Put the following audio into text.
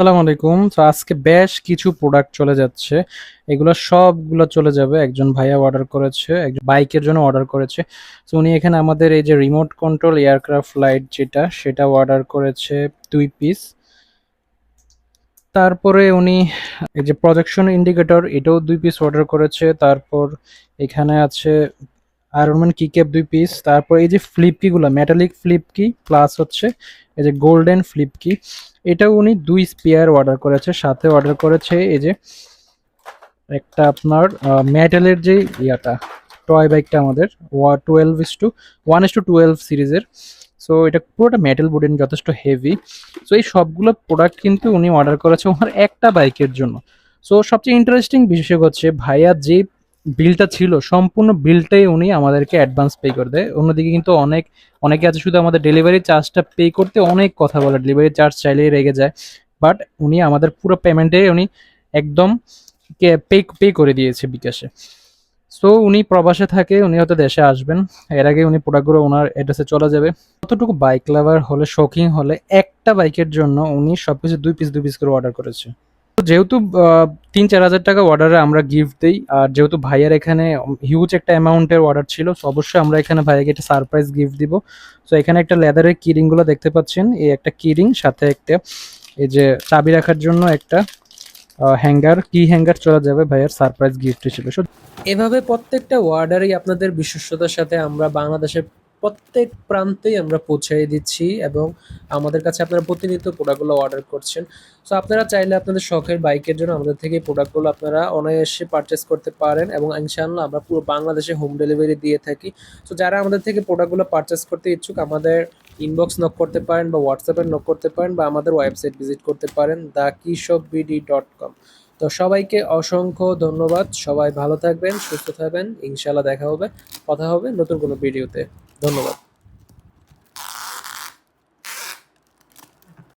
আসসালামু আলাইকুম। তো আজকে বেশ কিছু প্রোডাক্ট চলে যাচ্ছে। এগুলো সবগুলো চলে যাবে। একজন ভাইয়া অর্ডার করেছে, একজন বাইকের জন্য অর্ডার করেছে। তো উনি এখানে আমাদের এই যে রিমোট কন্ট্রোল এয়ারক্রাফট লাইট সেটা অর্ডার করেছে ২ পিস। তারপরে উনি এই যে প্রজেকশন ইন্ডিকেটর এটাও ২ পিস অর্ডার করেছে। তারপর এখানে আছে আয়রনম্যান কি ক্যাপ ২ পিস। তারপর এই যে ফ্লিপ কি গুলা মেটালিক ফ্লিপ কি প্লাস হচ্ছে এই যে গোল্ডেন ফ্লিপ কি, এটাও উনি ২ স্পেয়ার অর্ডার করেছে। সাথে অর্ডার করেছে এই যে একটা আপনার মেটালের যে ইয়াটা টয় বাইকটা আমাদের 1:12 সিরিজের। সো এটা পুরোটা মেটাল বডি, যথেষ্ট হেভি। সো এই সবগুলো প্রোডাক্ট কিন্তু উনি অর্ডার করেছে ওনার একটা বাইকের জন্য। সো সবচেয়ে ইন্টারেস্টিং বিষয় হচ্ছে ভাইয়া যে বিলটা ছিল সম্পূর্ণ বিলটাই উনি আমাদেরকে অ্যাডভান্স পে করে দেয়। অন্যদিকে কিন্তু অনেকে আছে শুধু আমাদের ডেলিভারি চার্জটা পে করতে অনেক কথা বলে, ডেলিভারি চার্জ চাইলেই রেগে যায়। বাট উনি আমাদের পুরো পেমেন্টে উনি একদম পে করে দিয়েছে বিকাশে। সো উনি প্রবাসে থাকে, উনি হয়তো দেশে আসবেন, এর আগে উনি প্রোডাক্টগুলো ওনার অ্যাড্রেসে চলে যাবে। কতটুকু বাইক লাভার হলে, শৌখিন হলে একটা বাইকের জন্য উনি সবকিছু ২ পিস করে অর্ডার করেছে। তো যেহেতু ৩-৪ হাজার টাকা অর্ডারে আমরা গিফট দিই, আর যেহেতু ভাইয়ার এখানে হিউজ একটা অ্যামাউন্টের অর্ডার ছিল, তো অবশ্যই আমরা এখানে ভাইয়াকে একটা সারপ্রাইজ গিফট দিব। তো এখানে একটা লেদারের কিরিং গুলো দেখতে পাচ্ছেন, এই একটা কিরিং সাথে একটা এই যে চাবি রাখার জন্য একটা হ্যাঙ্গার চলে যাবে ভাইয়ার সারপ্রাইজ গিফট হিসেবে। এভাবে প্রত্যেকটা ওয়ার্ডারই আপনাদের বিশ্বস্ততার সাথে আমরা বাংলাদেশের প্রত্যেক প্রান্তেই আমরা পৌঁছাই দিচ্ছি এবং আমাদের কাছে আপনারা প্রতিনিয়ত প্রোডাক্টগুলো অর্ডার করছেন। সো আপনারা চাইলে আপনাদের শখের বাইকের জন্য আমাদের থেকে এই প্রোডাক্টগুলো আপনারা অনায়াসে পারচেস করতে পারেন এবং ইনশাআল্লাহ আমরা পুরো বাংলাদেশে হোম ডেলিভারি দিয়ে থাকি। সো যারা আমাদের থেকে প্রোডাক্টগুলো পারচেস করতে ইচ্ছুক আমাদের ইনবক্স নক করতে পারেন বা হোয়াটসঅ্যাপে নক করতে পারেন বা আমাদের ওয়েবসাইট ভিজিট করতে পারেন thekishopbd.com। তো সবাইকে অসংখ্য ধন্যবাদ। সবাই ভালো থাকবেন, সুস্থ থাকবেন। ইনশাআল্লাহ দেখা হবে, কথা হবে নতুন কোনো ভিডিওতে। ধন্যবাদ।